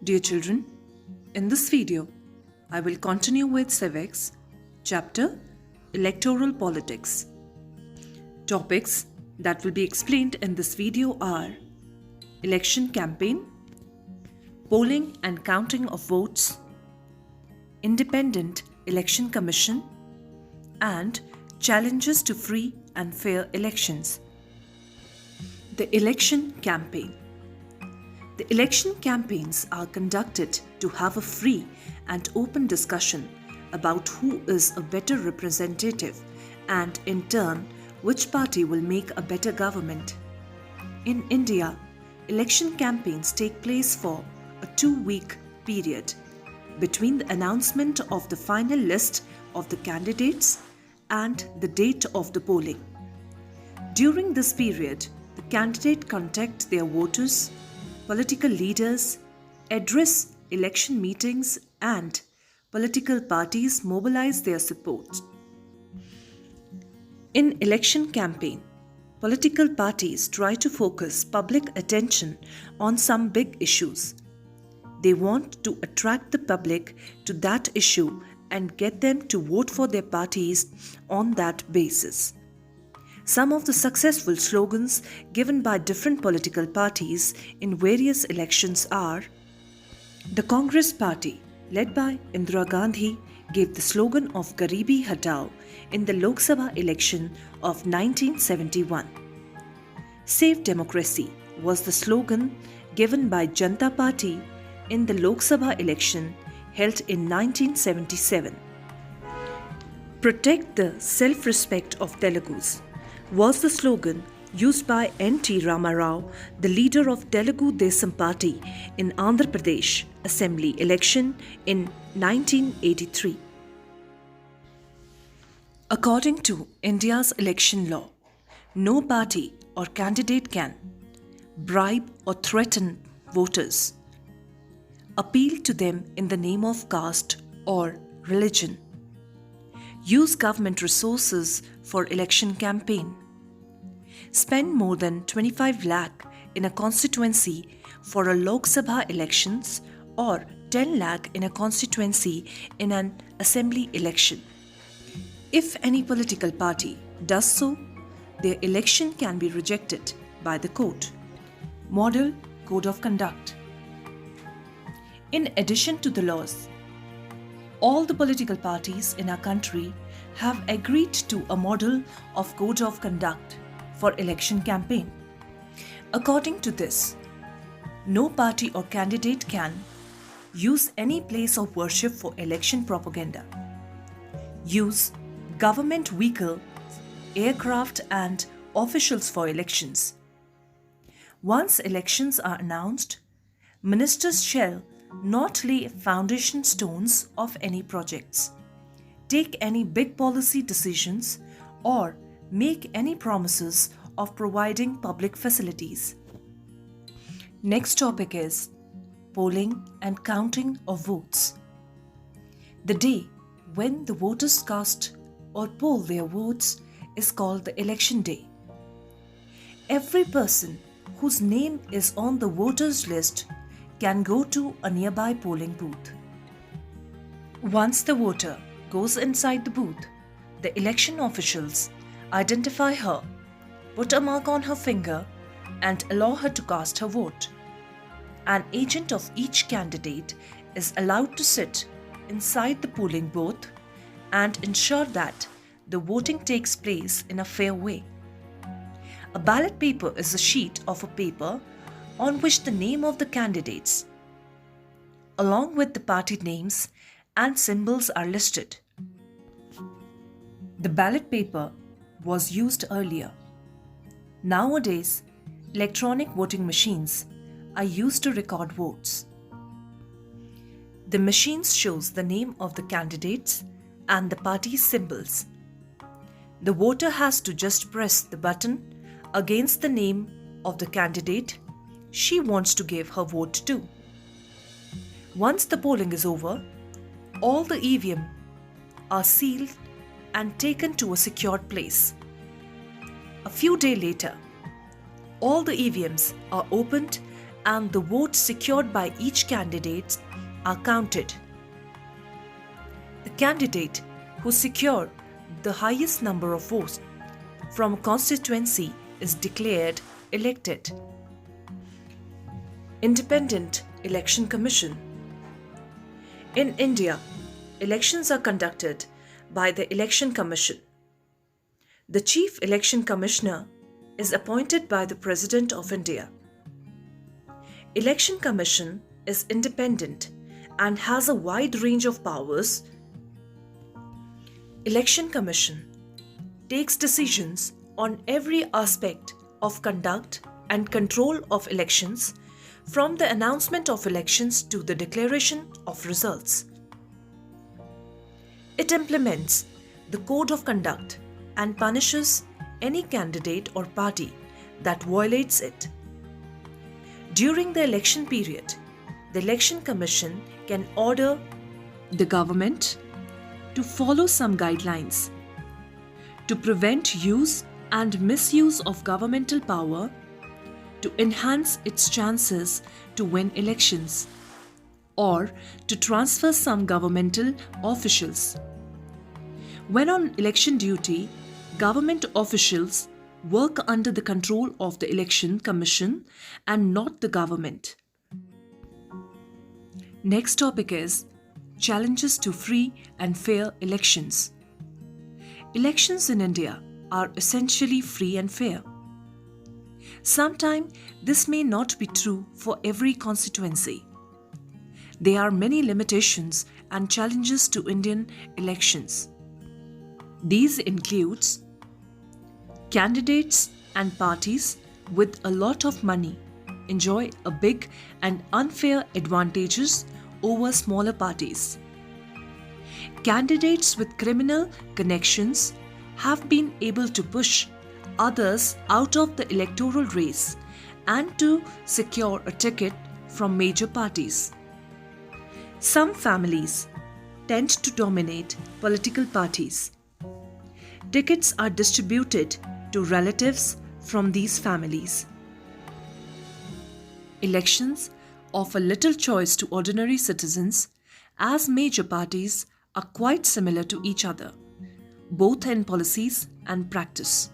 Dear children, in this video, I will continue with Civics, chapter Electoral Politics. Topics that will be explained in this video are election campaign, polling and counting of votes, independent election commission, and challenges to free and fair elections. The election campaign. The election campaigns are conducted to have a free and open discussion about who is a better representative and, in turn, which party will make a better government. In India, election campaigns take place for a 2-week period between the announcement of the final list of the candidates and the date of the polling. During this period, the candidate contact their voters, political leaders, address election meetings, and political parties mobilize their support. In election campaign, political parties try to focus public attention on some big issues. They want to attract the public to that issue and get them to vote for their parties on that basis. Some of the successful slogans given by different political parties in various elections are: the Congress Party, led by Indira Gandhi, gave the slogan of Garibi Hatao in the Lok Sabha election of 1971. Save Democracy was the slogan given by Janata Party in the Lok Sabha election held in 1977. Protect the self-respect of Telugus was the slogan used by N.T. Ramarao, the leader of Telugu Desam Party in Andhra Pradesh Assembly election in 1983. According to India's election law, no party or candidate can bribe or threaten voters, appeal to them in the name of caste or religion, use government resources for election campaign, spend more than 25 lakh in a constituency for a Lok Sabha elections or 10 lakh in a constituency in an assembly election. If any political party does so, their election can be rejected by the court. Model Code of Conduct. In addition to the laws, all the political parties in our country have agreed to a model of code of conduct for election campaign. According to this, no party or candidate can use any place of worship for election propaganda, use government vehicle, aircraft and officials for elections. Once elections are announced, ministers shall not lay foundation stones of any projects, take any big policy decisions, or make any promises of providing public facilities. Next topic is polling and counting of votes. The day when the voters cast or poll their votes is called the election day. Every person whose name is on the voters list can go to a nearby polling booth. Once the voter goes inside the booth, the election officials identify her, put a mark on her finger, and allow her to cast her vote. An agent of each candidate is allowed to sit inside the polling booth and ensure that the voting takes place in a fair way. A ballot paper is a sheet of a paper on which the name of the candidates, along with the party names and symbols, are listed. The ballot paper was used earlier. Nowadays, electronic voting machines are used to record votes. The machines shows the name of the candidates and the party's symbols. The voter has to just press the button against the name of the candidate she wants to give her vote to. Once the polling is over, all the EVM are sealed and taken to a secured place. A few days later, all the EVMs are opened and the votes secured by each candidate are counted. The candidate who secured the highest number of votes from a constituency is declared elected. Independent Election Commission. In India, elections are conducted by the Election Commission. The Chief Election Commissioner is appointed by the President of India. Election Commission is independent and has a wide range of powers. Election Commission takes decisions on every aspect of conduct and control of elections, from the announcement of elections to the declaration of results. It implements the code of conduct and punishes any candidate or party that violates it. During the election period, the Election Commission can order the government to follow some guidelines to prevent use and misuse of governmental power, to enhance its chances to win elections, or to transfer some governmental officials. When on election duty, government officials work under the control of the Election Commission and not the government. Next topic is challenges to free and fair elections. Elections in India are essentially free and fair. Sometimes this may not be true for every constituency. There are many limitations and challenges to Indian elections. These includes candidates and parties with a lot of money enjoy a big and unfair advantages over smaller parties. Candidates with criminal connections have been able to push others out of the electoral race and to secure a ticket from major parties. Some families tend to dominate political parties. Tickets are distributed to relatives from these families. Elections offer little choice to ordinary citizens, as major parties are quite similar to each other, both in policies and practice.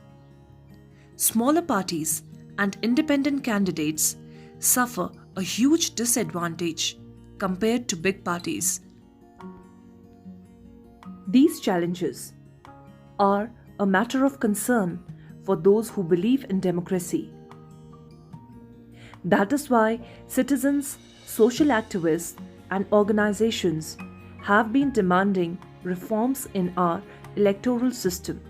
Smaller parties and independent candidates suffer a huge disadvantage compared to big parties. These challenges are a matter of concern for those who believe in democracy. That is why citizens, social activists, and organizations have been demanding reforms in our electoral system.